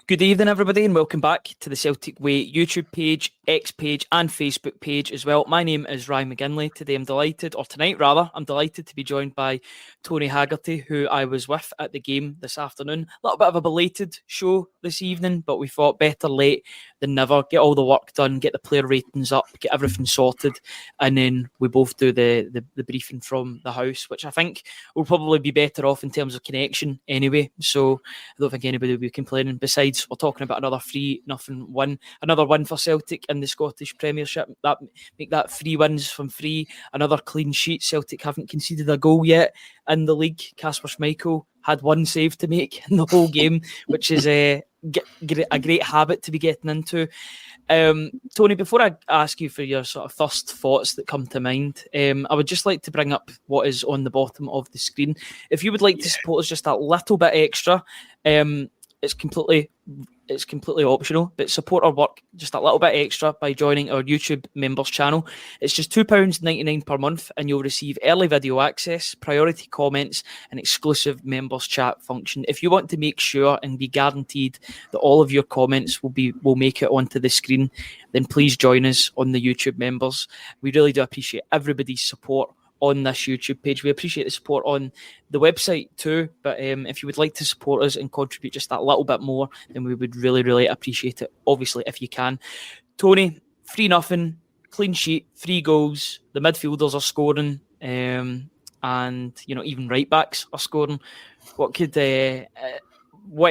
Good evening, everybody, and welcome back to the Celtic Way YouTube page, X page, and Facebook page as well. My name is Ryan McGinley. Tonight, I'm delighted to be joined by Tony Haggerty, who I was with at the game this afternoon. A little bit of a belated show this evening, but we thought better late than never. Get all the work done, get the player ratings up, get everything sorted, and then we both do the briefing from the house, which I think will probably be better off in terms of connection anyway. So I don't think anybody will be complaining. Besides, we're talking about another 3-0 win, another win for Celtic in the Scottish Premiership. Make that 3 wins from 3, another clean sheet. Celtic haven't conceded a goal yet in the league. Kasper Schmeichel had 1 save to make in the whole game, which is a great habit to be getting into. Tony, before I ask you for your sort of first thoughts that come to mind, I would just like to bring up what is on the bottom of the screen. If you would like to support us just a little bit extra, it's completely optional, but support our work just a little bit extra by joining our YouTube members channel. It's just £2.99 per month, and you'll receive early video access, priority comments, and exclusive members chat function. If you want to make sure and be guaranteed that all of your comments will make it onto the screen, then please join us on the YouTube members. We really do appreciate everybody's support on this YouTube page. We appreciate the support on the website too, but if you would like to support us and contribute just that little bit more, then we would really, really appreciate it, obviously, if you can. Tony, 3-0, clean sheet, 3 goals, the midfielders are scoring, and even right backs are scoring. What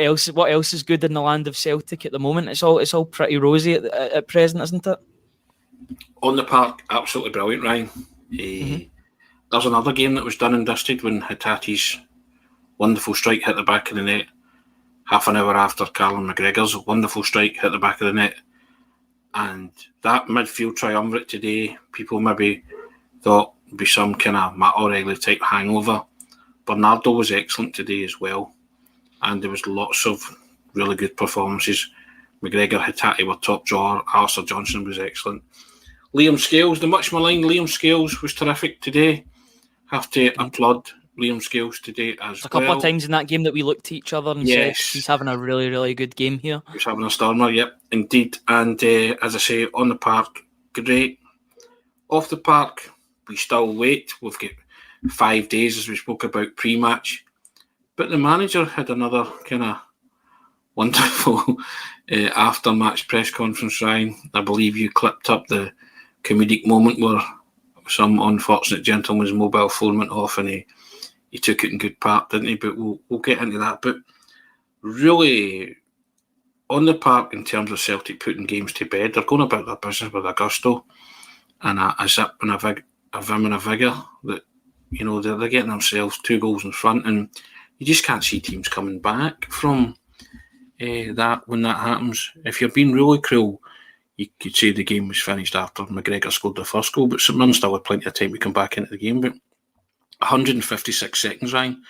else is good in the land of Celtic at the moment? It's all pretty rosy at present, isn't it? On the park, absolutely brilliant, Ryan. There's another game that was done and dusted when Hatate's wonderful strike hit the back of the net. Half an hour after Callum McGregor's wonderful strike hit the back of the net. And that midfield triumvirate today, people maybe thought would be some kind of Matt O'Reilly type hangover. Bernardo was excellent today as well. And there was lots of really good performances. McGregor, Hatate were top drawer. Alistair Johnson was excellent. Liam Scales, the much maligned Liam Scales, was terrific today. Have to applaud Liam Scales today as well. A couple of times in that game that we looked at each other and said he's having a really, really good game here. He's having a stormer, yep, indeed. And as I say, on the park, great. Off the park, we still wait. We've got 5 days, as we spoke about, pre-match. But the manager had another kind of wonderful after-match press conference, Ryan. I believe you clipped up the comedic moment where some unfortunate gentleman's mobile phone went off and he took it in good part, didn't he? But we'll get into that. But really, on the park, in terms of Celtic putting games to bed, they're going about their business with a gusto and a zip and a vim and a vigour that, they're getting themselves 2 goals in front, and you just can't see teams coming back from that when that happens. If you're being really cruel, you could say the game was finished after McGregor scored the first goal, but St Mirren still had plenty of time to come back into the game. But 156 seconds, Ryan,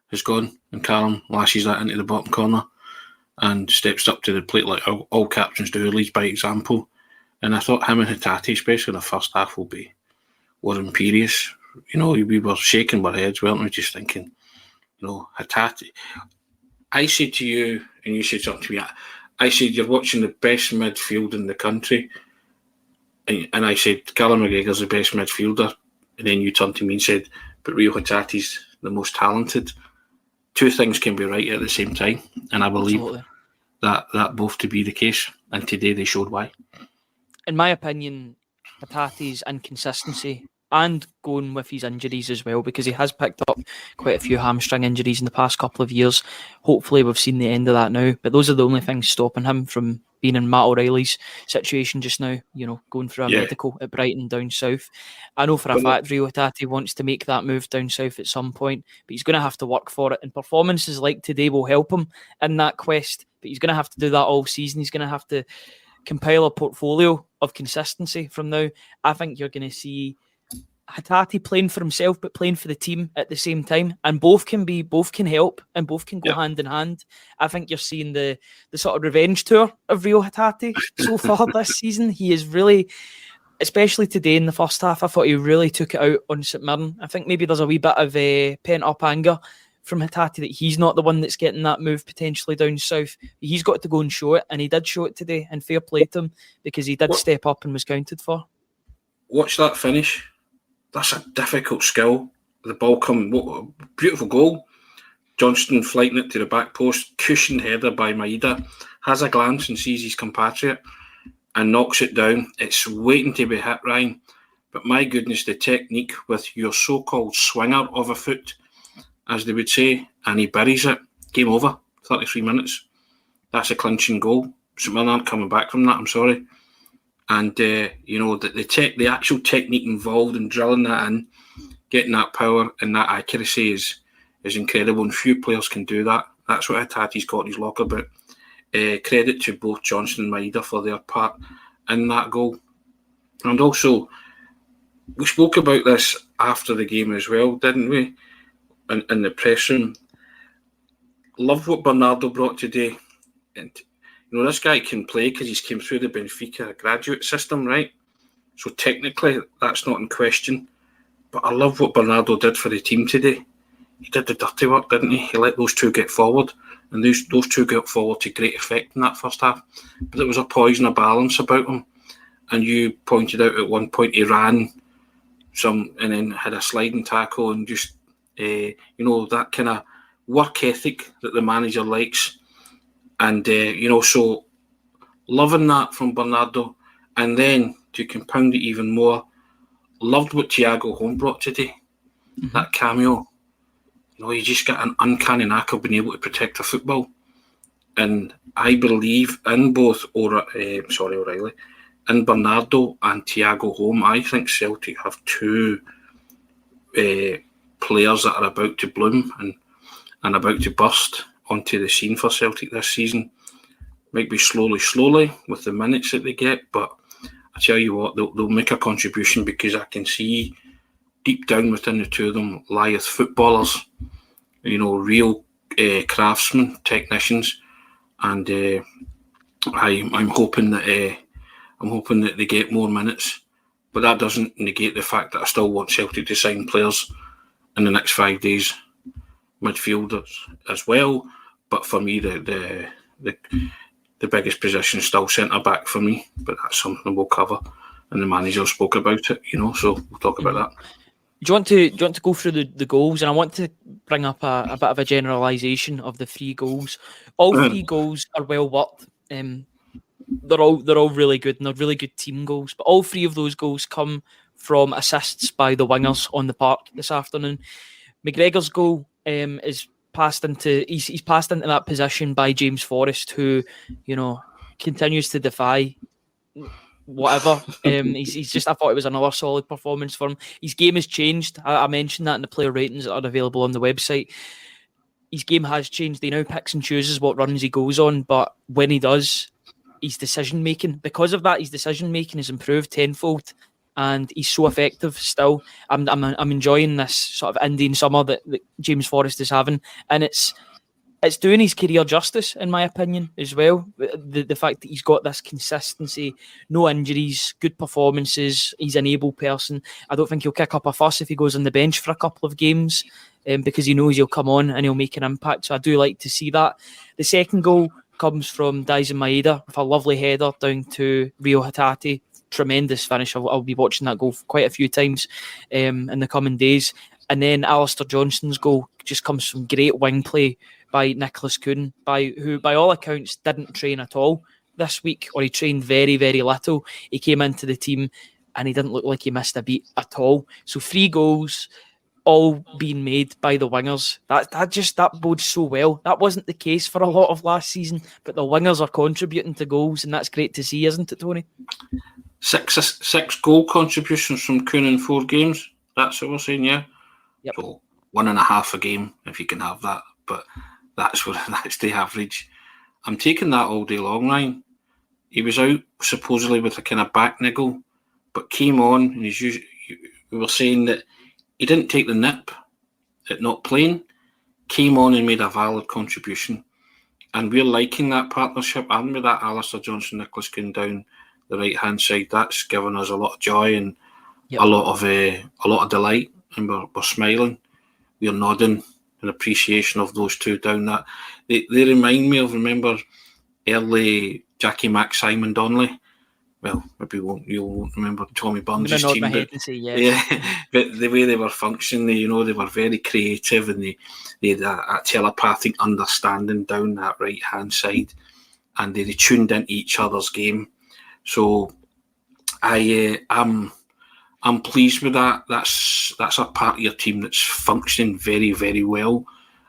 has gone, and Callum lashes that into the bottom corner and steps up to the plate like all captains do, leads by example. And I thought him and Hatate, especially in the first half, were imperious. We were shaking our heads, weren't we, just thinking, Hatate. I said to you, and you said something to me, I said, you're watching the best midfield in the country. And I said, Callum McGregor's the best midfielder. And then you turned to me and said, but Rio Hatate's the most talented. 2 things can be right at the same time. And I believe that both to be the case. And today they showed why. In my opinion, Hatate's inconsistency and going with his injuries as well, because he has picked up quite a few hamstring injuries in the past couple of years. Hopefully we've seen the end of that now, but those are the only things stopping him from being in Matt O'Reilly's situation just now, going through a medical at Brighton down south. I know for a fact Rio Hatate wants to make that move down south at some point, but he's going to have to work for it, and performances like today will help him in that quest, but he's going to have to do that all season. He's going to have to compile a portfolio of consistency from now. I think you're going to see Hatate playing for himself but playing for the team at the same time, and both can help and both can go hand in hand. I think you're seeing the sort of revenge tour of Rio Hatate so far this season. He is really, especially today in the first half, I thought he really took it out on St Mirren. I think maybe there's a wee bit of pent up anger from Hatate that he's not the one that's getting that move potentially down south. He's got to go and show it, and he did show it today, and fair play to him, because he did step up and was counted for. Watch that finish. That's a difficult skill. The ball beautiful goal. Johnston flighting it to the back post, cushioned header by Maeda, has a glance and sees his compatriot and knocks it down. It's waiting to be hit, Ryan. But my goodness, the technique with your so-called swinger of a foot, as they would say, and he buries it. Game over, 33 minutes. That's a clinching goal. St Mirren aren't coming back from that, I'm sorry. And, the actual technique involved in drilling that in, getting that power and that accuracy is incredible, and few players can do that. That's what Hatate's got in his locker. But credit to both Johnston and Maeda for their part in that goal. And also, we spoke about this after the game as well, didn't we? In the press room. Love what Bernardo brought today. And this guy can play because he's came through the Benfica graduate system, right? So technically, that's not in question. But I love what Bernardo did for the team today. He did the dirty work, didn't he? He let those two get forward. And those two got forward to great effect in that first half. But there was a poise and a balance about him. And you pointed out at one point he ran and then had a sliding tackle and just, that kind of work ethic that the manager likes. And, so loving that from Bernardo. And then to compound it even more, loved what Thiago Holm brought today. Mm-hmm. That cameo. You just got an uncanny knack of being able to protect a football. And I believe in both O'Reilly, in Bernardo and Thiago Holm, I think Celtic have two players that are about to bloom and about to burst onto the scene for Celtic this season. Might be slowly with the minutes that they get, but I tell you what, they'll make a contribution, because I can see deep down within the two of them lieth footballers, real craftsmen, technicians, and I'm hoping that they get more minutes. But that doesn't negate the fact that I still want Celtic to sign players in the next 5 days, midfielders as well. But for me, the biggest position is still centre back for me. But that's something we'll cover, and the manager spoke about it. So we'll talk about that. Do you want to go through the goals? And I want to bring up a bit of a generalisation of the 3 goals. All 3 goals are well worked. They're all really good, and they're really good team goals. But all 3 of those goals come from assists by the wingers on the park this afternoon. McGregor's goal is passed into he's passed into that position by James Forrest, who continues to defy whatever. He's just, I thought it was another solid performance for him. His game has changed. I mentioned that in the player ratings that are available on the website. His game has changed. He now picks and chooses what runs he goes on, but when he does, his decision making, because of that, his decision making has improved tenfold, and he's so effective still. I'm enjoying this sort of Indian summer that James Forrest is having, and it's doing his career justice, in my opinion, as well. The fact that he's got this consistency, no injuries, good performances, he's an able person. I don't think he'll kick up a fuss if he goes on the bench for a couple of games, because he knows he'll come on and he'll make an impact. So I do like to see that. The second goal comes from Daizen Maeda with a lovely header down to Rio Hatate. Tremendous finish. I'll be watching that goal quite a few times in the coming days. And then Alistair Johnston's goal just comes from great wing play by Nicholas Kuhn, who by all accounts didn't train at all this week, or he trained very, very little. He came into the team and he didn't look like he missed a beat at all. So 3 goals, all being made by the wingers. That bodes so well. That wasn't the case for a lot of last season, but the wingers are contributing to goals, and that's great to see, isn't it, Tony? 6 goal contributions from Kuhn in 4 games. That's what we're saying, yeah? Yep. So 1.5 a game, if you can have that. But that's the average. I'm taking that all day long, Ryan. He was out supposedly with a kind of back niggle, but came on, and we were saying that he didn't take the nip at not playing, came on and made a valid contribution. And we're liking that partnership, and with that Alistair Johnston, Nicholas Kuhn down the right-hand side, that's given us a lot of joy and a lot of delight, and we're smiling, we're nodding, and appreciation of those two down that. They remind me of, remember, early Jackie Mac, Simon Donnelly. Well, maybe you won't remember Tommy Burns' nod team, my head and say yes. But the way they were functioning, they were very creative, and they had a telepathic understanding down that right hand side, and they tuned into each other's game. So I'm pleased with that. That's a part of your team that's functioning very, very well,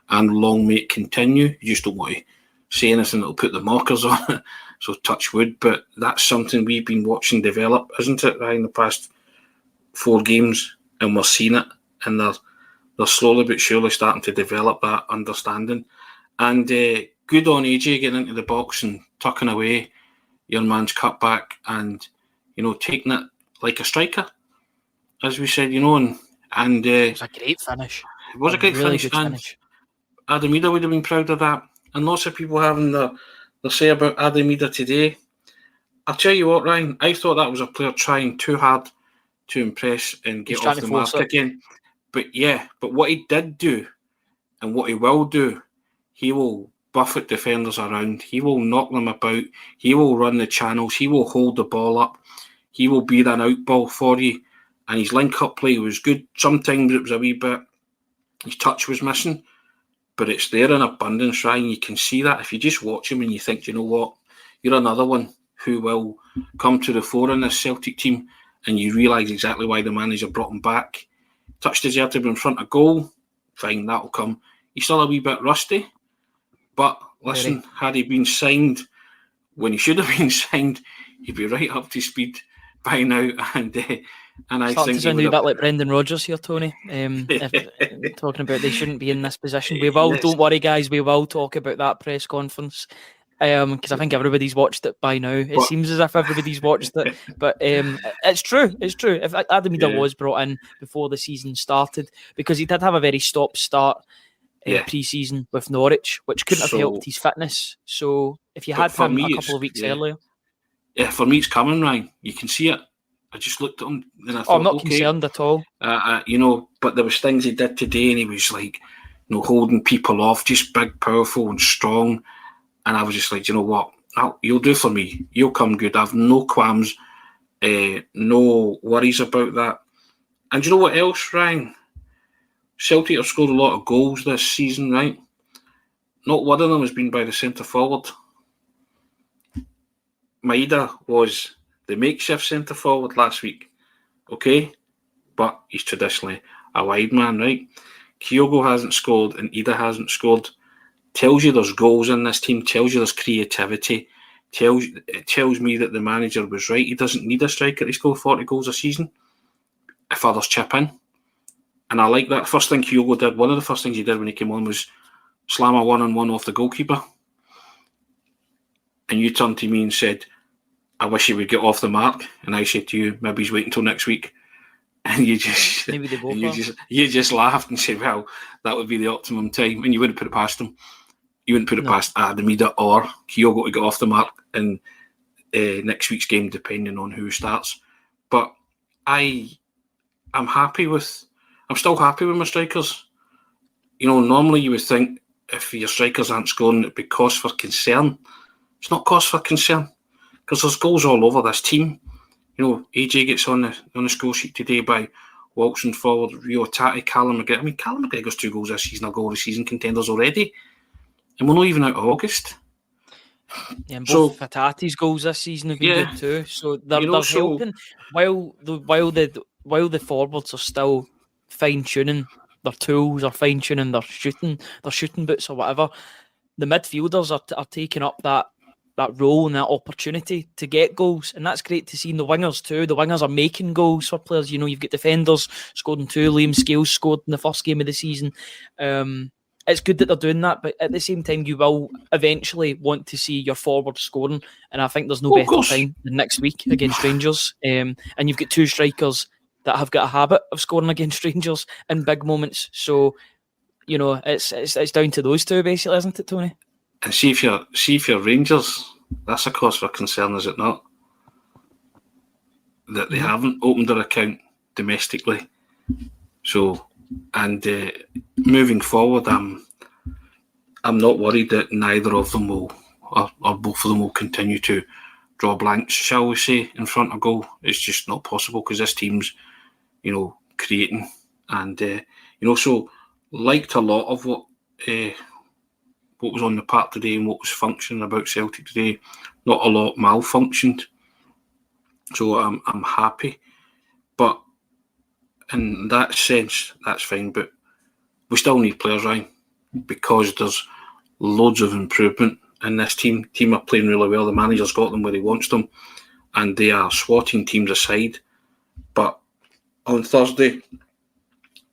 and long may it continue. You just don't want to say anything that'll put the markers on it. So touch wood, but that's something we've been watching develop, isn't it, Ryan, the past 4 games, and we're seeing it, and they're slowly but surely starting to develop that understanding. And good on AJ getting into the box and tucking away your man's cutback, and taking it like a striker, as we said, and it was a great finish. It was a great really finish, good and finish. Adam Ida would have been proud of that, and lots of people having their say about Adam Ida today. I'll tell you what, Ryan, I thought that was a player trying too hard to impress and get off the mark again. But what he did do, and what he will do, he will buffet defenders around, he will knock them about, he will run the channels, he will hold the ball up, he will be that out ball for you, and his link-up play was good. Sometimes it was a wee bit, his touch was missing, but it's there in abundance, Ryan. You can see that if you just watch him and you think, you know what, you're another one who will come to the fore in this Celtic team, and you realise exactly why the manager brought him back. Touch deserved to be in front of goal. Fine, that'll come. He's still a wee bit rusty, but listen, had he been signed when he should have been signed, he'd be right up to speed by now. And I think to sound a bit like Brendan Rodgers here, Tony. Talking about they shouldn't be in this position. We will. Don't worry, guys. We will talk about that press conference because I think everybody's watched it by now. It seems as if everybody's watched it, but it's true. It's true. If Adam Ida was brought in before the season started, because he did have a very stop-start pre-season with Norwich, which couldn't have helped his fitness. So if you had him a couple of weeks earlier, for me, it's coming, Ryan. You can see it. I just looked at him and I thought, I'm not concerned at all. But there was things he did today, and he was like, holding people off, just big, powerful, and strong. And I was just like, you know what? You'll do for me. You'll come good. I have no qualms, no worries about that. And you know what else, Ryan? Celtic have scored a lot of goals this season, right? Not one of them has been by the centre forward. Maeda was the makeshift centre forward last week, okay? But he's traditionally a wide man, right? Kyogo hasn't scored and Ida hasn't scored. Tells you there's goals in this team, tells you there's creativity, it tells me that the manager was right. He doesn't need a striker to score 40 goals a season if others chip in. And I like that. First thing Kyogo did, one of the first things he did when he came on was slam a one-on-one off the goalkeeper. And you turned to me and said, I wish he would get off the mark. And I said to you, maybe he's waiting until next week. And you just you just laughed and said, well, that would be the optimum time. And you wouldn't put it past him. You wouldn't put it past Adam Ida or Kyogo to get off the mark in next week's game, depending on who starts. But I'm still happy with my strikers. Normally you would think if your strikers aren't scoring, it'd be cause for concern. It's not cause for concern because there's goals all over this team. AJ gets on the score sheet today by waltzing forward, Rio Tati, Callum McGregor. I mean, Callum McGregor's 2 goals this season are goal of the season contenders already. And we're not even out of August. Yeah, and both Fatati's goals this season have been good too. So they're helping while the forwards are still fine-tuning their tools or fine-tuning their shooting boots or whatever. The midfielders are taking up that role and that opportunity to get goals, and that's great to see in the wingers too. The wingers are making goals for players. You've got defenders scoring 2. Liam Scales scored in the first game of the season. It's good that they're doing that, but at the same time, you will eventually want to see your forward scoring, and I think there's no better time than next week against Rangers. And you've got 2 strikers that have got a habit of scoring against Rangers in big moments. So, it's down to those 2 basically, isn't it, Tony? And see if you're Rangers, that's a cause for concern, is it not? That they haven't opened their account domestically. So, and moving forward, I'm not worried that neither of them will, or both of them will continue to draw blanks, shall we say, in front of goal. It's just not possible because this team's, creating, and so liked a lot of what was on the park today and what was functioning about Celtic today. Not a lot malfunctioned, so I'm happy. But in that sense, that's fine. But we still need players, Ryan, because there's loads of improvement in this team. Team are playing really well. The manager's got them where he wants them, and they are swatting teams aside. But on Thursday,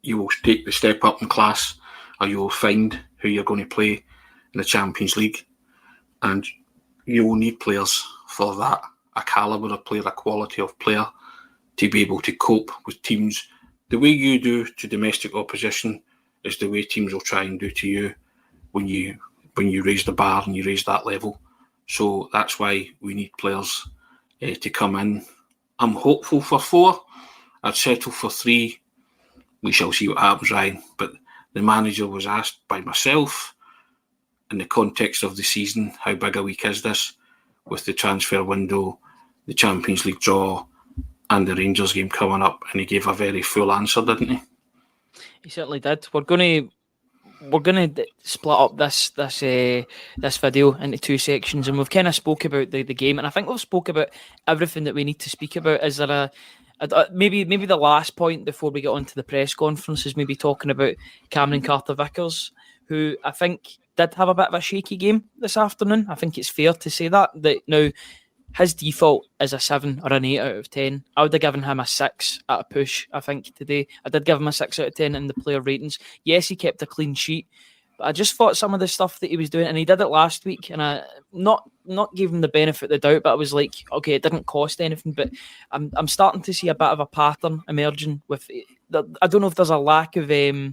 you will take the step up in class, or you will find who you're going to play in the Champions League, and you will need players for that, a calibre of player, a quality of player, to be able to cope with teams. The way you do to domestic opposition is the way teams will try and do to you when you raise the bar and you raise that level. So that's why we need players to come in. I'm hopeful for 4. I'd settle for 3. We shall see what happens, Ryan. But the manager was asked by myself, in the context of the season, how big a week is this with the transfer window, the Champions League draw, and the Rangers game coming up, and he gave a very full answer, didn't he? He certainly did. We're going to split up this video into 2 sections, and we've kind of spoke about the game, and I think we've spoke about everything that we need to speak about. Is there maybe the last point before we get on to the press conference is maybe talking about Cameron Carter-Vickers, who I think did have a bit of a shaky game this afternoon. I think it's fair to say that now his default is a 7 or an 8 out of 10. I would have given him a 6 at a push, I think, today. I did give him a 6 out of 10 in the player ratings. Yes, he kept a clean sheet, but I just thought some of the stuff that he was doing, and he did it last week, and I not gave him the benefit of the doubt, but I was like, okay, it didn't cost anything, but I'm starting to see a bit of a pattern emerging with, I don't know if there's a lack of a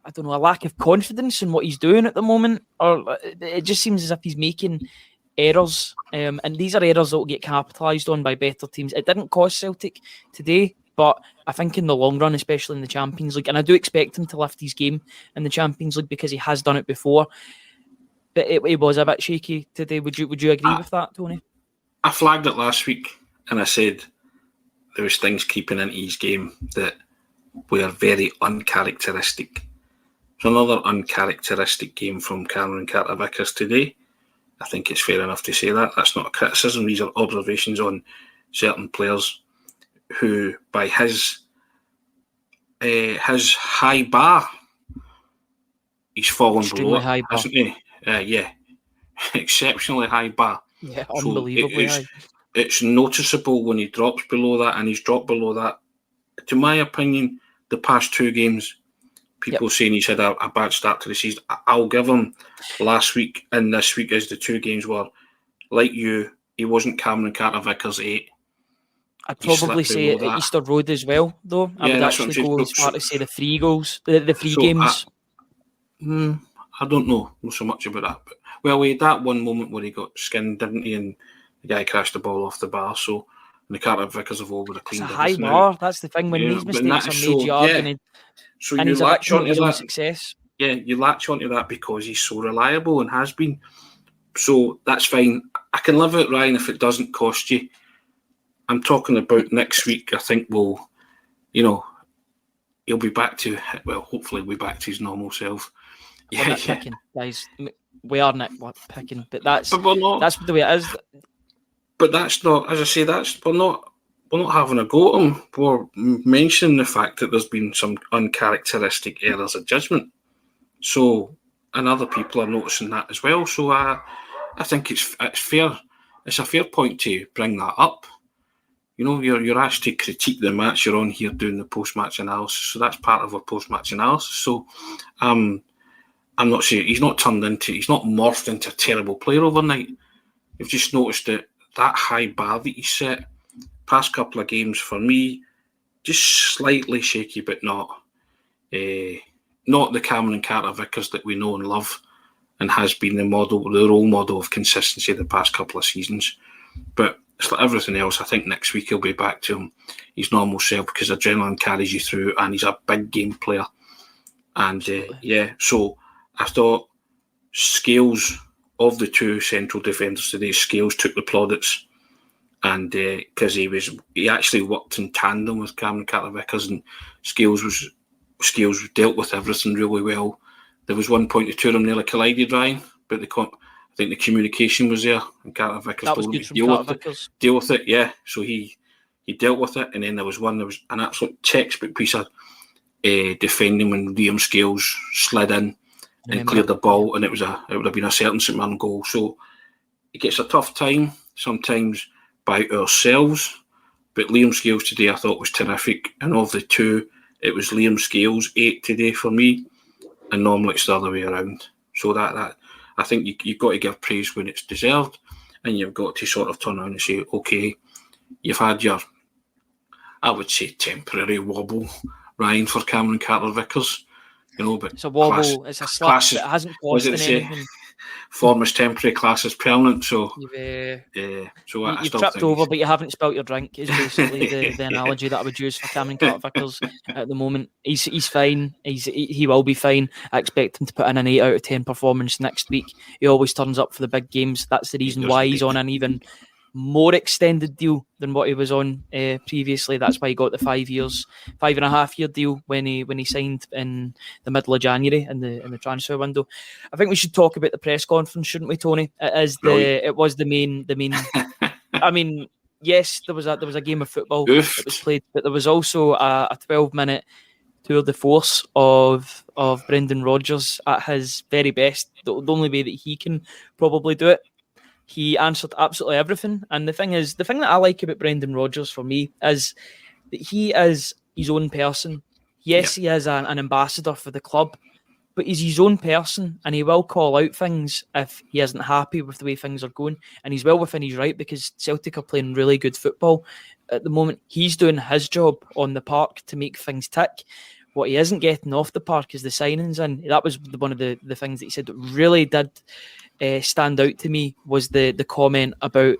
lack of confidence in what he's doing at the moment, or it just seems as if he's making errors, and these are errors that will get capitalised on by better teams. It didn't cost Celtic today, but I think in the long run, especially in the Champions League, and I do expect him to lift his game in the Champions League because he has done it before, but it was a bit shaky today. Would you agree with that, Tony? I flagged it last week, and I said there was things creeping into his game that were very uncharacteristic. It's another uncharacteristic game from Cameron Carter-Vickers today. I think it's fair enough to say that. That's not a criticism. These are observations on certain players who, by his high bar, he's fallen extremely below it, high bar. hasn't he? Yeah, exceptionally high bar. Yeah, unbelievably high. It's noticeable when he drops below that, and he's dropped below that. To my opinion, the past 2 games, people saying he's had a bad start to the season. I'll give him last week and this week as the 2 games where, like you, he wasn't Cameron Carter-Vickers 8. I'd probably say at Easter Road as well, though. I would actually go as far to say the 3 goals, the 3 games. I don't know so much about that. But, well, we had that one moment where he got skinned, didn't he? And the guy crashed the ball off the bar. So, and the Carter-Vickers have all would have cleaned it. It's a high bar. That's the thing. When these mistakes are made, you are going to... So and you he's a latch onto that success. Yeah, you latch onto that because he's so reliable and has been. So that's fine. I can live it, Ryan, if it doesn't cost you. I'm talking about next week. I think he'll be back to, hopefully he'll be back to his normal self. Yeah, picking, guys. We are picking, but that's the way it is. But that's not, as I say, we're not having a go at him. We're mentioning the fact that there's been some uncharacteristic errors of judgment. So, and other people are noticing that as well. So I think it's fair. It's a fair point to bring that up. You're asked to critique the match. You're on here doing the post-match analysis. So that's part of our post-match analysis. So I'm not saying he's not morphed into a terrible player overnight. You've just noticed that high bar that he set. Past couple of games for me, just slightly shaky, but not the Cameron Carter-Vickers that we know and love, and has been the role model of consistency the past couple of seasons. But it's like everything else. I think next week he'll be back to his normal self because adrenaline carries you through, and he's a big game player. And so I thought Scales, of the two central defenders today, Scales took the plaudits, and because he actually worked in tandem with Cameron Carter-Vickers, and Scales dealt with everything really well. There was one point the two of them nearly collided, Ryan, but I think the communication was there, and Carter-Vickers told him to deal with it. Yeah, so he dealt with it, and then there was an absolute textbook piece of defending when Liam Scales slid in and cleared the ball, and it would have been a certain St Mirren goal. So it gets a tough time sometimes by ourselves, but Liam Scales today I thought was terrific, and of the two, it was Liam Scales 8 today for me, and normally it's the other way around. So that I think you've got to give praise when it's deserved, and you've got to sort of turn around and say, okay, you've had your, I would say, temporary wobble, Ryan, for Cameron Carter-Vickers. But it's a wobble, it's a slap, it hasn't cost anything. Form is temporary, class is permanent. So you've tripped over, but you haven't spilt your drink, is basically the analogy that I would use for Cameron Carter-Vickers at the moment. He's fine. He will be fine. I expect him to put in an 8 out of 10 performance next week. He always turns up for the big games. That's the reason why he's on an even more extended deal than what he was on previously. That's why he got the 5.5 year deal when he signed in the middle of January in the transfer window. I think we should talk about the press conference, shouldn't we, Tony? It was the main. I mean, yes, there was a game of football that was played, but there was also a 12-minute tour de force of Brendan Rodgers at his very best. The only way that he can probably do it. He answered absolutely everything. And the thing that I like about Brendan Rodgers for me is that he is his own person. Yes, he is an ambassador for the club, but he's his own person, and he will call out things if he isn't happy with the way things are going. And he's well within his right, because Celtic are playing really good football at the moment. He's doing his job on the park to make things tick. What he isn't getting off the park is the signings, and that was one of the things that he said that really did stand out to me, was the comment about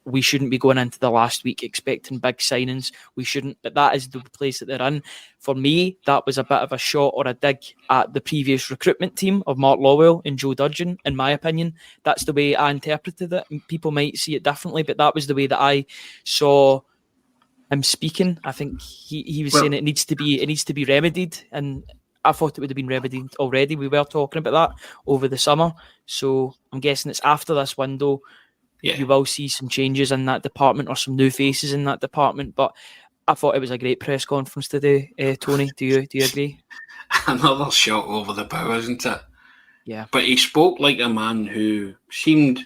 we shouldn't be going into the last week expecting big signings. We shouldn't, but that is the place that they're in. For me, that was a bit of a shot or a dig at the previous recruitment team of Mark Lawwell and Joe Dudgeon, in my opinion. That's the way I interpreted it. People might see it differently, but that was the way that I saw him speaking. I think he was saying it needs to be remedied, and I thought it would have been remedied already. We were talking about that over the summer, so I'm guessing it's after this window. You will see some changes in that department, or some new faces in that department. But I thought it was a great press conference today. Tony, do you agree? Another shot over the bow, isn't it? Yeah. But he spoke like a man who seemed,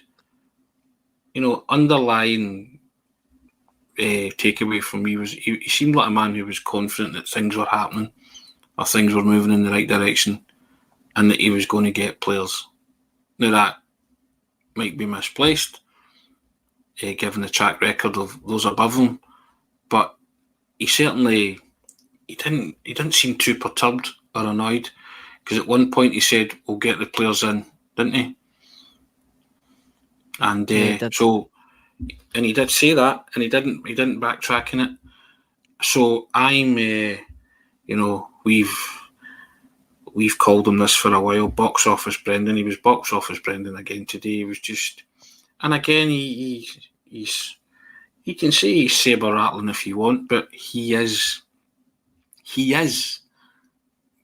underlying takeaway from me was he seemed like a man who was confident that things were happening, or things were moving in the right direction, and that he was going to get players. Now that might be misplaced, given the track record of those above him, but he didn't seem too perturbed or annoyed, because at one point he said, "We'll get the players in," didn't he? And he did say that, and he didn't backtrack in it. So I'm, we've called him this for a while, box office Brendan. He was box office Brendan again today. He was just, and again he can say he's saber rattling if you want, but he is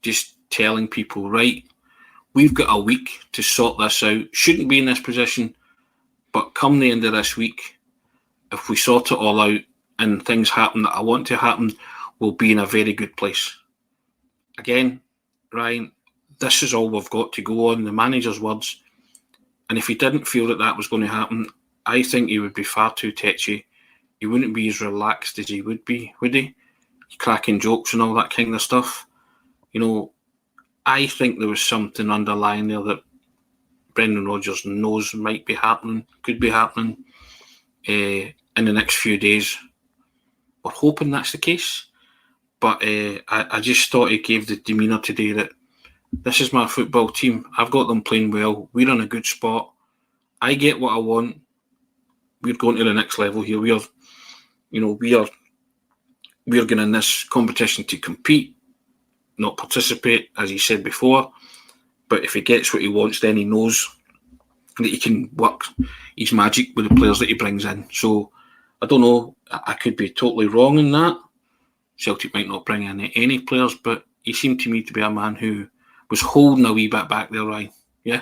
just telling people, right, we've got a week to sort this out. Shouldn't be in this position, but come the end of this week, if we sort it all out and things happen that I want to happen, we'll be in a very good place. Again, Ryan, this is all we've got to go on, the manager's words. And if he didn't feel that was going to happen, I think he would be far too tetchy. He wouldn't be as relaxed as he would be, would he? Cracking jokes and all that kind of stuff. I think there was something underlying there that Brendan Rodgers knows might be happening, could be happening in the next few days. We're hoping that's the case. But I just thought he gave the demeanour today that this is my football team. I've got them playing well. We're in a good spot. I get what I want. We're going to the next level here. We're going in this competition to compete. not participate, as he said before. But if he gets what he wants, then he knows that he can work his magic with the players that he brings in. So I don't know, I could be totally wrong in that. Celtic might not bring in any players, but he seemed to me to be a man who was holding a wee bit back there, Ryan. Yeah?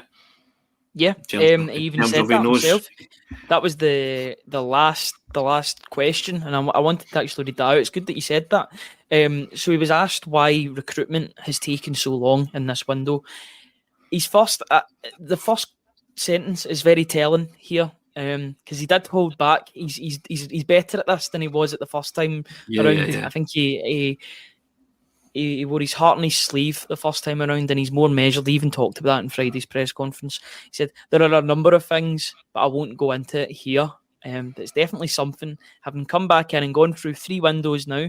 Yeah, he even said that himself. That was the last question, and I wanted to actually read that out. It's good that you said that. So he was asked why recruitment has taken so long in this window. The first sentence is very telling here, because he did hold back. He's better at this than he was at the first time around. Yeah. I think he wore his heart on his sleeve the first time around, and he's more measured. He even talked about that in Friday's press conference. He said, there are a number of things, but I won't go into it here. But it's definitely something. Having come back in and gone through 3 windows now,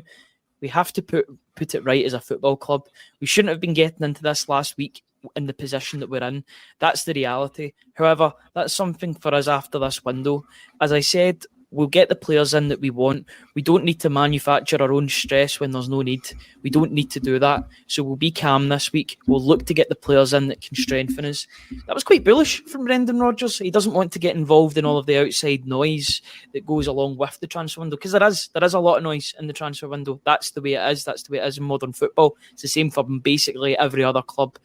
we have to put it right as a football club. We shouldn't have been getting into this last week in the position that we're in. That's the reality. However, that's something for us after this window. As I said, we'll get the players in that we want. We don't need to manufacture our own stress when there's no need. We don't need to do that. So we'll be calm this week. We'll look to get the players in that can strengthen us. That was quite bullish from Brendan Rodgers. He doesn't want to get involved in all of the outside noise that goes along with the transfer window, because there is a lot of noise in the transfer window. That's the way it is. That's the way it is in modern football. It's the same for basically every other club,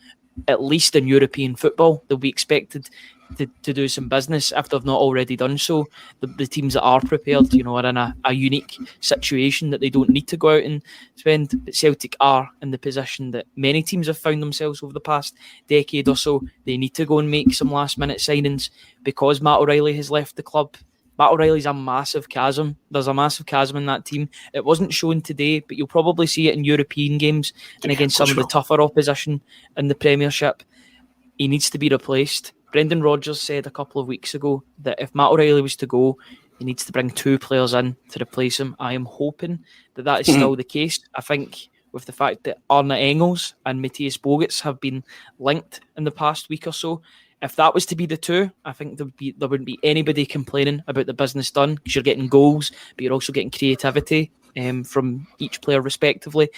at least in European football. They'll be expected to do some business if they've not already done so. The teams that are prepared, are in a unique situation that they don't need to go out and spend. But Celtic are in the position that many teams have found themselves over the past decade or so. They need to go and make some last minute signings because Matt O'Reilly has left the club. Matt O'Reilly's a massive chasm. There's a massive chasm in that team. It wasn't shown today, but you'll probably see it in European games and against some of the tougher opposition in the Premiership. He needs to be replaced. Brendan Rodgers said a couple of weeks ago that if Matt O'Reilly was to go, he needs to bring 2 players in to replace him. I am hoping that is still the case. I think with the fact that Arne Engels and Matthias Bogut's have been linked in the past week or so, if that was to be the 2, I think there wouldn't be anybody complaining about the business done, because you're getting goals, but you're also getting creativity from each player respectively.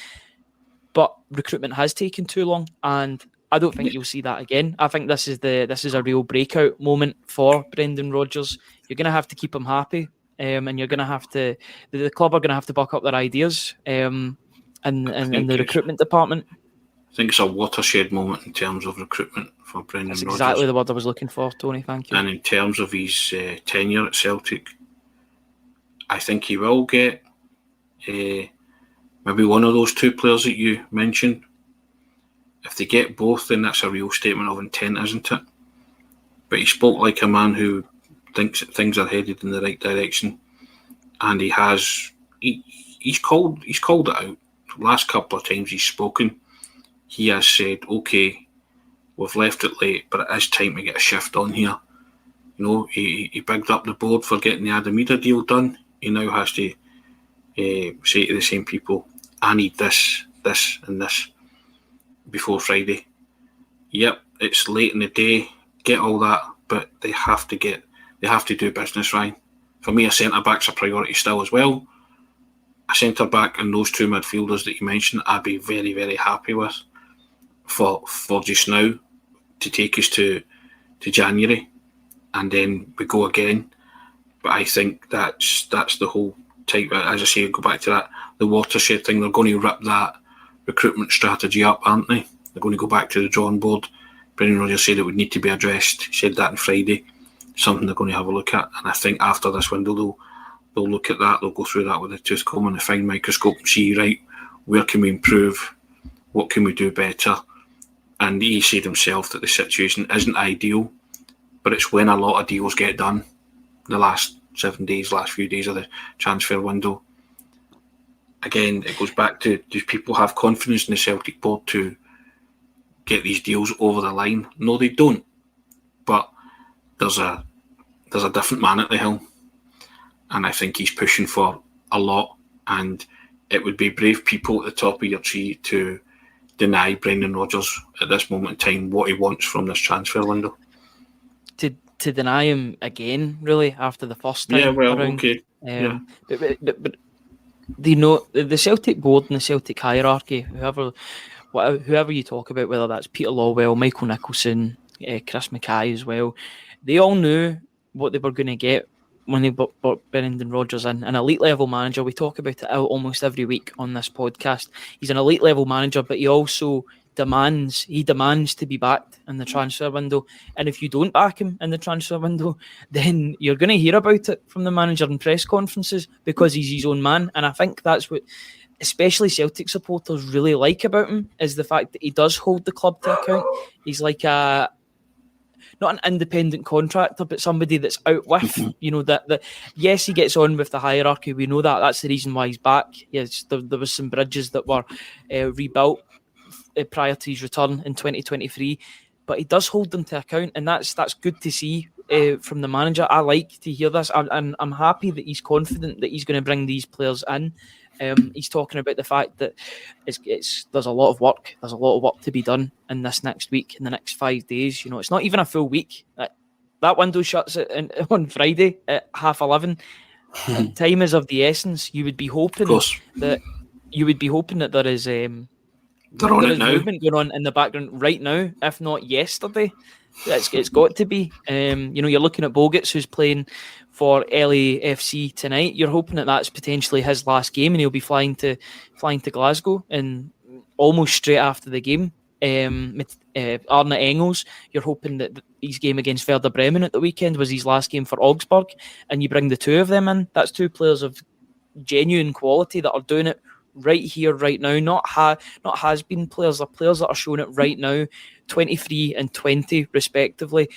But recruitment has taken too long, and I don't think you'll see that again. I think this is a real breakout moment for Brendan Rodgers. You're going to have to keep him happy, and you're going to have to. The club are going to have to buck up their ideas, in the recruitment department. I think it's a watershed moment in terms of recruitment for Brendan Rodgers. That's exactly the word I was looking for, Tony. Thank you. And in terms of his tenure at Celtic, I think he will get maybe one of those 2 players that you mentioned. If they get both, then that's a real statement of intent, isn't it? But he spoke like a man who thinks that things are headed in the right direction, and he's called it out. The last couple of times he's spoken, he has said, "Okay, we've left it late, but it is time to get a shift on here." He bigged up the board for getting the Adamida deal done. He now has to say to the same people, "I need this, and this before Friday." Yep, it's late in the day, get all that, but they have to do business, Ryan. For me, a centre-back's a priority still as well. A centre-back and those 2 midfielders that you mentioned, I'd be very, very happy with for just now, to take us to January, and then we go again. But I think that's the whole type, as I say, go back to that, the watershed thing. They're going to rip that recruitment strategy up, aren't they? They're going to go back to the drawing board. Brendan Rodgers said it would need to be addressed. He said that on Friday. Something they're going to have a look at. And I think after this window, they'll look at that. They'll go through that with a tooth comb and a fine microscope and see, right, where can we improve? What can we do better? And he said himself that the situation isn't ideal, but it's when a lot of deals get done. The last 7 days, last few days of the transfer window. Again, it goes back to, do people have confidence in the Celtic board to get these deals over the line? No, they don't. But there's a different man at the helm, and I think he's pushing for a lot. And it would be brave people at the top of your tree to deny Brendan Rodgers at this moment in time what he wants from this transfer window. To deny him again, really, after the first time. Yeah, well, around. Okay. But the Celtic board and the Celtic hierarchy, whoever whoever you talk about, whether that's Peter Lawwell, Michael Nicholson, Chris Mackay as well, they all knew what they were going to get when they brought Brendan Rodgers in. An elite level manager. We talk about it almost every week on this podcast. He's an elite level manager, but he also demands to be backed in the transfer window. And if you don't back him in the transfer window, then you're going to hear about it from the manager in press conferences, because he's his own man. And I think that's what especially Celtic supporters really like about him, is the fact that he does hold the club to account. He's like not an independent contractor, but somebody that's out with, that yes, he gets on with the hierarchy. We know that. That's the reason why he's back. Yes, there was some bridges that were rebuilt prior to his return in 2023, but he does hold them to account, and that's good to see from the manager. I like to hear this, and I'm happy that he's confident that he's going to bring these players in. He's talking about the fact that there's a lot of work. There's a lot of work to be done in this next week, in the next 5 days. It's not even a full week. That window shuts on Friday at 11:30. Time is of the essence. You would be hoping that there is movement going on in the background right now, if not yesterday. It's got to be. You're looking at Bogarts, who's playing for LAFC tonight. You're hoping that that's potentially his last game, and he'll be flying to Glasgow and almost straight after the game. Arne Engels, you're hoping that his game against Werder Bremen at the weekend was his last game for Augsburg, and you bring the two of them in. That's two players of genuine quality that are doing it right here, right now. Not has-been players. They're players that are showing it right now, 23 and 20 respectively.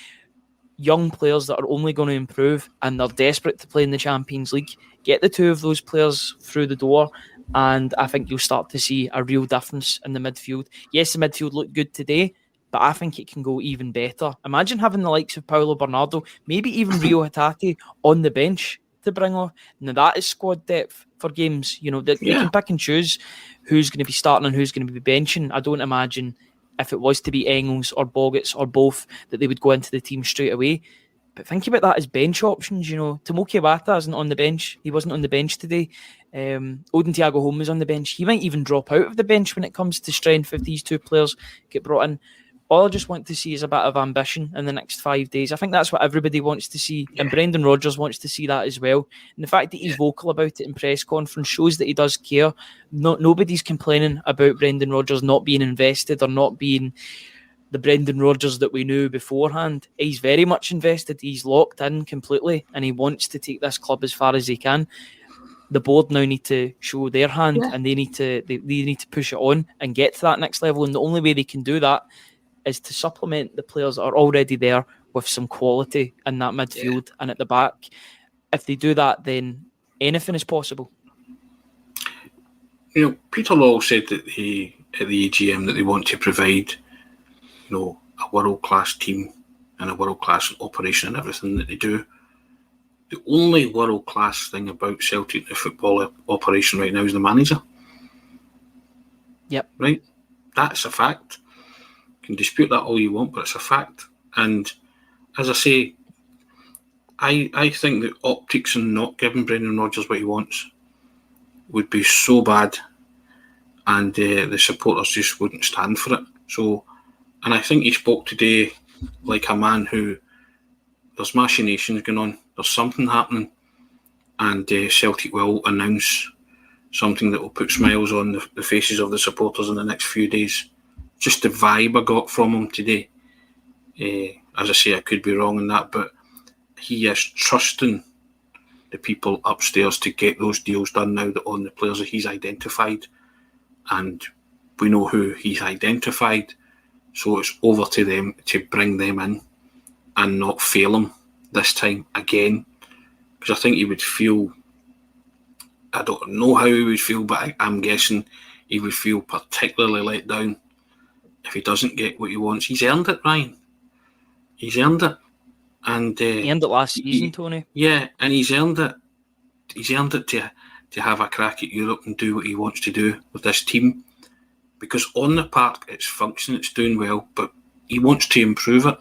Young players that are only going to improve, and they're desperate to play in the Champions League. Get the two of those players through the door, and I think you'll start to see a real difference in the midfield. Yes, the midfield looked good today, but I think it can go even better. Imagine having the likes of Paulo Bernardo, maybe even Rio Hatate on the bench to bring off. Now that is squad depth for games. You can pick and choose who's going to be starting and who's going to be benching. I don't imagine, if it was to be Engels or Bogarts or both, that they would go into the team straight away. But think about that as bench options. Tomoki Iwata isn't on the bench. He wasn't on the bench today. Odin Thiago Holm was on the bench. He might even drop out of the bench when it comes to strength if these two players get brought in. All I just want to see is a bit of ambition in the next 5 days. I think that's what everybody wants to see. And Brendan Rodgers wants to see that as well. And the fact that he's vocal about it in press conference shows that he does care. Nobody's complaining about Brendan Rodgers not being invested or not being the Brendan Rodgers that we knew beforehand. He's very much invested. He's locked in completely, and he wants to take this club as far as he can. The board now need to show their hand, and they need to push it on and get to that next level. And the only way they can do that is to supplement the players that are already there with some quality in that midfield and at the back. If they do that, then anything is possible. Peter Law said that at the AGM that they want to provide, a world-class team and a world-class operation and everything that they do. The only world-class thing about Celtic, the football operation right now, is the manager. Yep. Right? That's a fact. You can dispute that all you want, but it's a fact. And as I say, I think the optics in not giving Brendan Rodgers what he wants would be so bad, and the supporters just wouldn't stand for it. So, and I think he spoke today like a man who, there's machinations going on, there's something happening, and Celtic will announce something that will put smiles on the faces of the supporters in the next few days. Just the vibe I got from him today. As I say, I could be wrong in that, but he is trusting the people upstairs to get those deals done now that on the players that he's identified. And we know who he's identified, so it's over to them to bring them in and not fail him this time again. Because I think he would feel, I don't know how he would feel, but I'm guessing he would feel particularly let down if he doesn't get what he wants. He's earned it, Ryan. He's earned it. And he earned it last season, Tony. Yeah, and he's earned it. He's earned it to have a crack at Europe and do what he wants to do with this team. Because on the park, it's functioning, it's doing well, but he wants to improve it.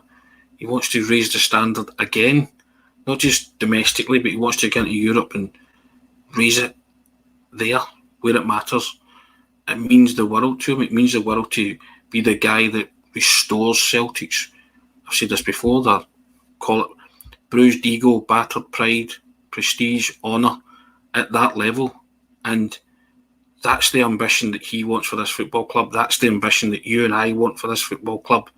He wants to raise the standard again, not just domestically, but he wants to get into Europe and raise it there where it matters. it means the world to him. It means the world to be the guy that restores Celtic's. I've said this before. They call it bruised ego, battered pride, prestige, honour at that level, and that's the ambition that he wants for this football club. That's the ambition that you and I want for this football club.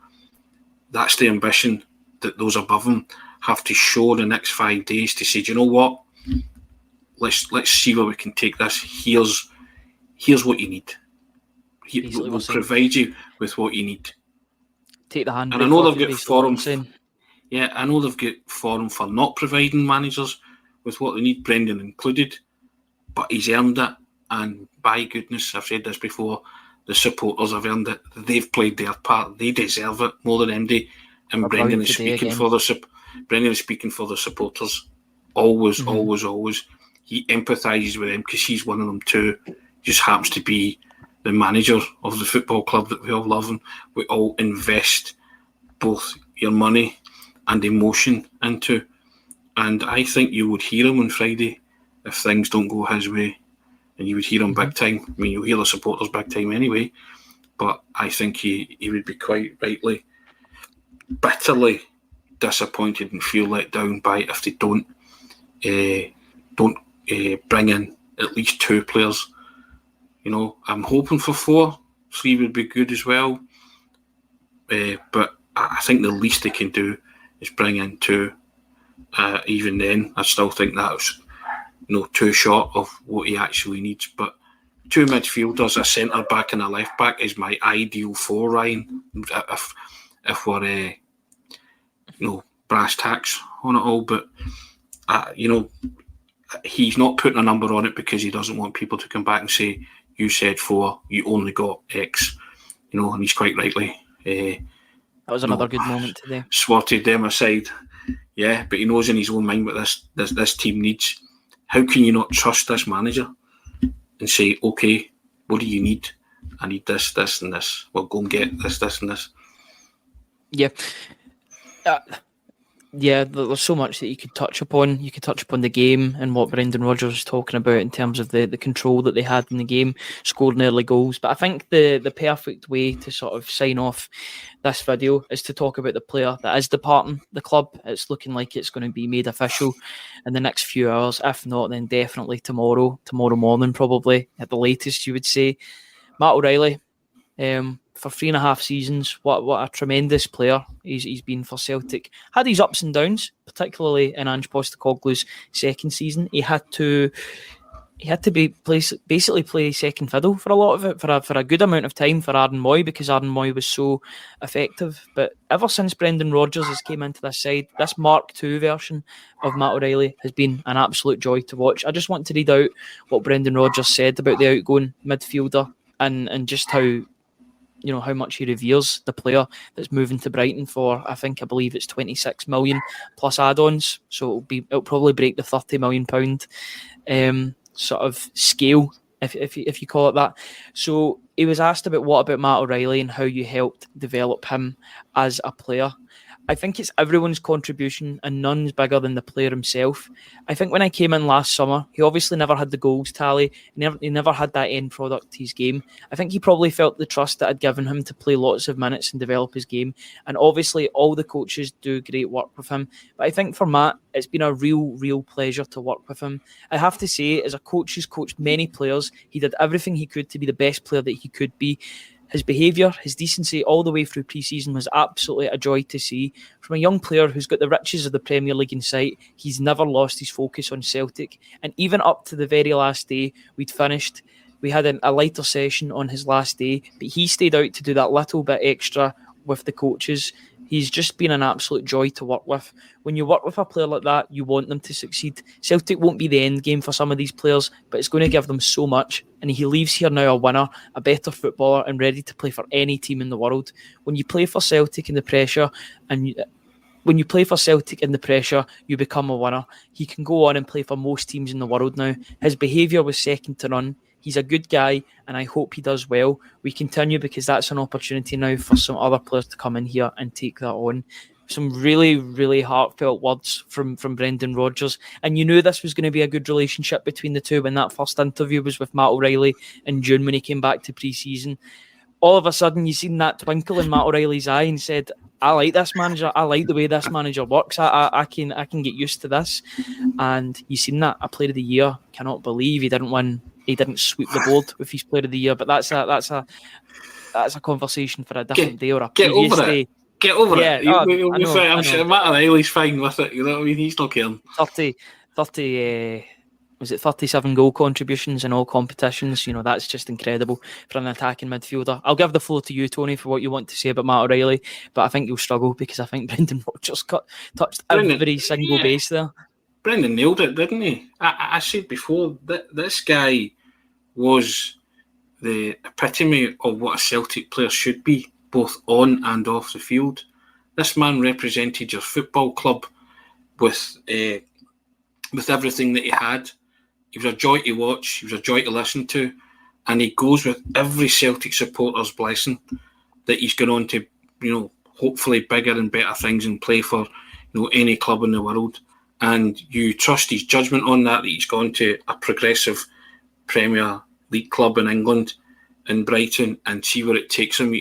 That's the ambition that those above him have to show the next 5 days to say, do you know what? Let's see where we can take this. Here's what you need. We'll provide you with what you need. Take the hand. And I know they've got forum. Yeah, I know they've got forum for not providing managers with what they need, Brendan included, but he's earned it. And by goodness, I've said this before, the supporters have earned it. They've played their part. They deserve it more than MD. And Brendan is speaking for the supporters. Always, always. He empathises with them because he's one of them too. Just happens to be the manager of the football club that we all love, and we all invest both your money and emotion into. And I think you would hear him on Friday if things don't go his way. And you would hear him big time. I mean, you'll hear the supporters big time anyway. But I think he would be quite rightly, bitterly disappointed and feel let down by if they don't bring in at least 2 players. You know, I'm hoping for 4. 3 would be good as well. But I think the least they can do is bring in 2. Even then, I still think that's too short of what he actually needs. But 2 midfielders, a centre back and a left back is my ideal 4, Ryan. If we're brass tacks on it all, but he's not putting a number on it because he doesn't want people to come back and say, you said 4, you only got X, and he's quite rightly. That was another good moment today. Swatted them aside, yeah, but he knows in his own mind what this team needs. How can you not trust this manager and say, okay, what do you need? I need this, this, and this. Well, go and get this, this, and this. Yeah. Yeah, there's so much that you could touch upon. You could touch upon the game and what Brendan Rodgers was talking about in terms of the control that they had in the game, scoring early goals. But I think the perfect way to sort of sign off this video is to talk about the player that is departing the club. It's looking like it's going to be made official in the next few hours. If not, then definitely tomorrow morning, probably at the latest, you would say. Matt O'Reilly, for 3.5 seasons, what a tremendous player he's been for Celtic. Had his ups and downs, particularly in Ange Postecoglou's second season. He had to basically play second fiddle for a lot of it, for a good amount of time for Aaron Moy, because Aaron Moy was so effective. But ever since Brendan Rodgers has came into this side, this Mark II version of Matt O'Reilly has been an absolute joy to watch. I just want to read out what Brendan Rodgers said about the outgoing midfielder and just how much he reveres the player that's moving to Brighton for, I believe it's 26 million plus add-ons. So it'll probably break the £30 million sort of scale, if you call it that. So he was asked what about Matt O'Reilly and how you helped develop him as a player. I think it's everyone's contribution and none's bigger than the player himself. I think when I came in last summer, he obviously never had the goals tally. He never had that end product to his game. I think he probably felt the trust that I'd given him to play lots of minutes and develop his game. And obviously all the coaches do great work with him. But I think for Matt, it's been a real pleasure to work with him. I have to say, as a coach who's coached many players, he did everything he could to be the best player that he could be. His behaviour, his decency all the way through pre-season was absolutely a joy to see. From a young player who's got the riches of the Premier League in sight, he's never lost his focus on Celtic. And even up to the very last day we'd finished, we had a lighter session on his last day, but he stayed out to do that little bit extra with the coaches. He's just been an absolute joy to work with. When you work with a player like that, you want them to succeed. Celtic won't be the end game for some of these players, but it's going to give them so much. And he leaves here now a winner, a better footballer, and ready to play for any team in the world. When you play for Celtic in the pressure, you become a winner. He can go on and play for most teams in the world now. His behaviour was second to none. He's a good guy, and I hope he does well. We continue because that's an opportunity now for some other players to come in here and take that on. some really, really heartfelt words from Brendan Rodgers. And you knew this was going to be a good relationship between the two when that first interview was with Matt O'Reilly in June when he came back to pre-season. All of a sudden, you seen that twinkle in Matt O'Reilly's eye and said, I like this manager. I like the way this manager works. I can get used to this. And you seen that. A Player of the Year. Cannot believe he didn't win. He didn't sweep the board with his Player of the Year. But that's a conversation for a different day or a previous day. Get over it. Yeah, I'm sure Matt O'Reilly's fine with it. You know what I mean? He's not caring. 30 was it 37 goal contributions in all competitions? You know, that's just incredible for an attacking midfielder. I'll give the floor to you, Tony, for what you want to say about Matt O'Reilly, but I think you'll struggle because I think Brendan Rodgers touched every single base there. Brendan nailed it, didn't he? I said before that this guy was the epitome of what a Celtic player should be, both on and off the field. This man represented your football club with everything that he had. He was a joy to watch. He was a joy to listen to. And he goes with every Celtic supporter's blessing that he's gone on to, hopefully bigger and better things and play for, any club in the world. And you trust his judgment on that he's gone to a progressive Premier League club in England, in Brighton, and see where it takes him.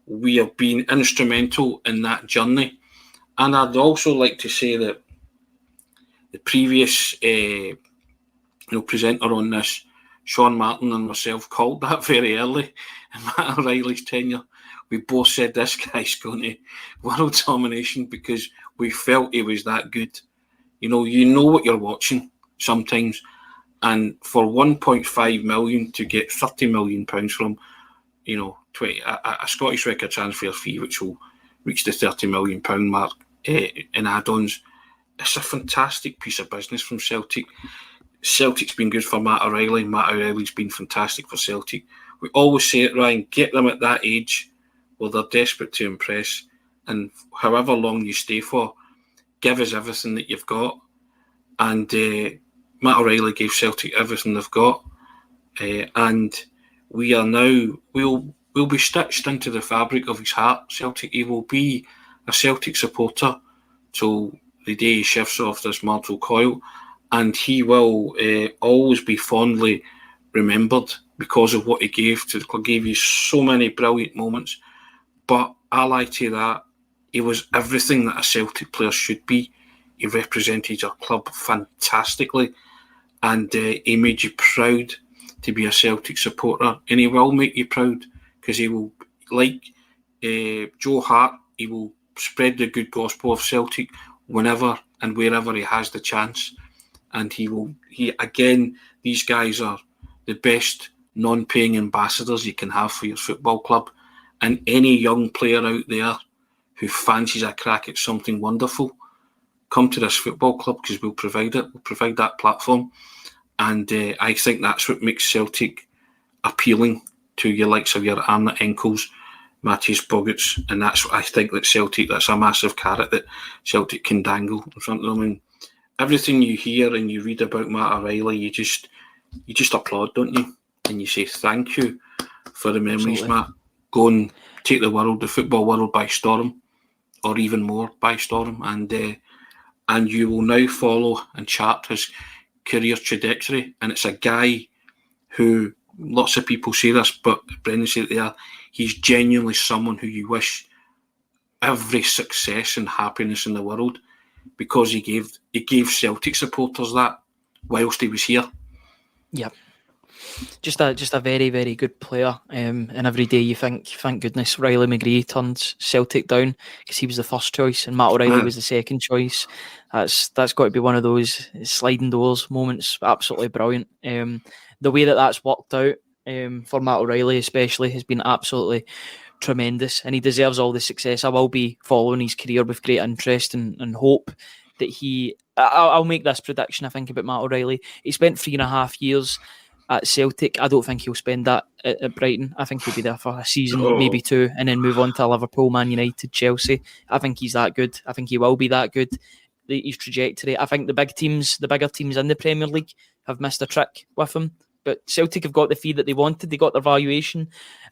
We have been instrumental in that journey. And I'd also like to say that the previous presenter on this, Sean Martin, and myself called that very early in Matt O'Reilly's tenure. We both said this guy's going to world domination because we felt he was that good. You know what you're watching sometimes. And for 1.5 million to get £30 million from, a Scottish record transfer fee, which will reach the £30 million mark in add-ons, it's a fantastic piece of business from Celtic. Celtic's been good for Matt O'Reilly. Matt O'Reilly's been fantastic for Celtic. We always say it, Ryan, get them at that age where they're desperate to impress. And however long you stay for, give us everything that you've got. And Matt O'Reilly gave Celtic everything they've got. And we are now, we'll be stitched into the fabric of his heart, Celtic. He will be a Celtic supporter till the day he shifts off this mortal coil. And he will always be fondly remembered because of what he gave to the club. Gave you so many brilliant moments. But allied to that, he was everything that a Celtic player should be. He represented your club fantastically. And he made you proud to be a Celtic supporter. And he will make you proud because he will, like Joe Hart, he will spread the good gospel of Celtic whenever and wherever he has the chance. And these guys are the best non-paying ambassadors you can have for your football club. And any young player out there who fancies a crack at something wonderful, come to this football club because we'll provide it. We'll provide that platform. And I think that's what makes Celtic appealing to your likes of your Arne Enkels, Matthias Bogut's, and that's what I think that Celtic, that's a massive carrot that Celtic can dangle in front of them. And everything you hear and you read about Matt O'Reilly, you just applaud, don't you? And you say thank you for the memories, Absolutely. Matt. Go and take the football world by storm, or even more by storm, and you will now follow and chart his career trajectory. And it's a guy who, lots of people say this, but Brendan said it there, he's genuinely someone who you wish every success and happiness in the world, because he gave Celtic supporters that whilst he was here. Yep. Just a very, very good player. And every day you think, thank goodness Riley McGree turned Celtic down, because he was the first choice and Matt O'Reilly was the second choice. That's got to be one of those sliding doors moments. Absolutely brilliant. The way that's worked out for Matt O'Reilly especially has been absolutely tremendous, and he deserves all the success. I will be following his career with great interest and hope that I'll make this prediction, I think, about Matt O'Reilly. He spent 3.5 years at Celtic. I don't think he'll spend that at Brighton. I think he'll be there for a season, maybe two, and then move on to Liverpool, Man United, Chelsea. I think he's that good. I think he will be that good. His trajectory. I think the bigger teams in the Premier League have missed a trick with him. But Celtic have got the fee that they wanted. They got their valuation,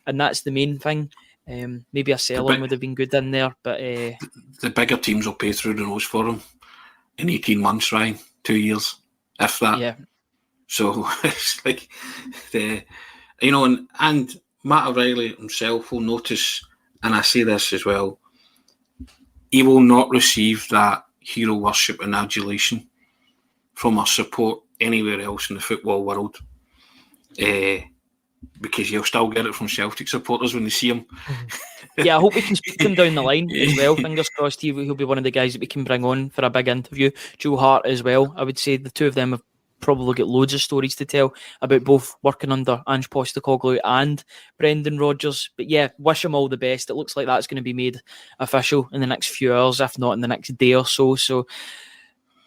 and that's the main thing. Maybe a sell-on would have been good in there, but the bigger teams will pay through the nose for him in 18 months, Ryan, 2 years, if that. Yeah. So it's like, and Matt O'Reilly himself will notice, and I say this as well, he will not receive that hero worship and adulation from our support anywhere else in the football world. Because he'll still get it from Celtic supporters when they see him. Yeah, I hope we can speak to him down the line as well. Fingers crossed he'll be one of the guys that we can bring on for a big interview. Joe Hart as well. I would say the two of them have probably got loads of stories to tell about both working under Ange Postecoglou and Brendan Rodgers. But yeah, wish him all the best. It looks like that's going to be made official in the next few hours, if not in the next day or so. So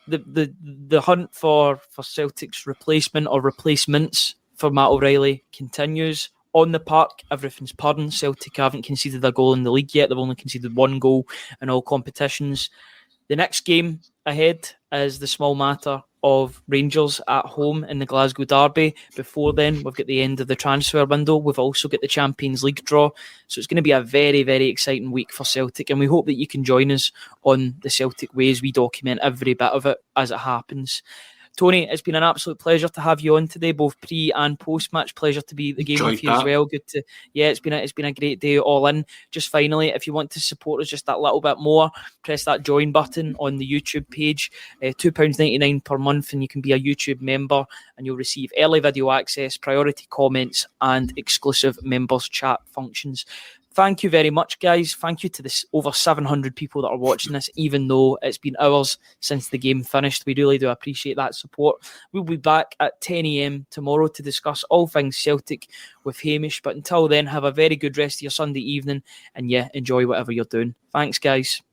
the hunt for Celtic's replacement or replacements for Matt O'Reilly continues. On the park, everything's pardon. Celtic haven't conceded a goal in the league yet. They've only conceded one goal in all competitions. The next game ahead is the small matter of Rangers at home in the Glasgow Derby. Before then, we've got the end of the transfer window. We've also got the Champions League draw. So it's going to be a very, very exciting week for Celtic. And we hope that you can join us on the Celtic Way as we document every bit of it as it happens. Tony, it's been an absolute pleasure to have you on today, both pre and post match. Pleasure to be at the game with you as well. Good to, it's been a great day all in. Just finally, if you want to support us just that little bit more, press that join button on the YouTube page. £2.99 per month, and you can be a YouTube member, and you'll receive early video access, priority comments, and exclusive members chat functions. Thank you very much, guys. Thank you to this over 700 people that are watching this, even though it's been hours since the game finished. We really do appreciate that support. We'll be back at 10 a.m. tomorrow to discuss all things Celtic with Hamish. But until then, have a very good rest of your Sunday evening, and enjoy whatever you're doing. Thanks, guys.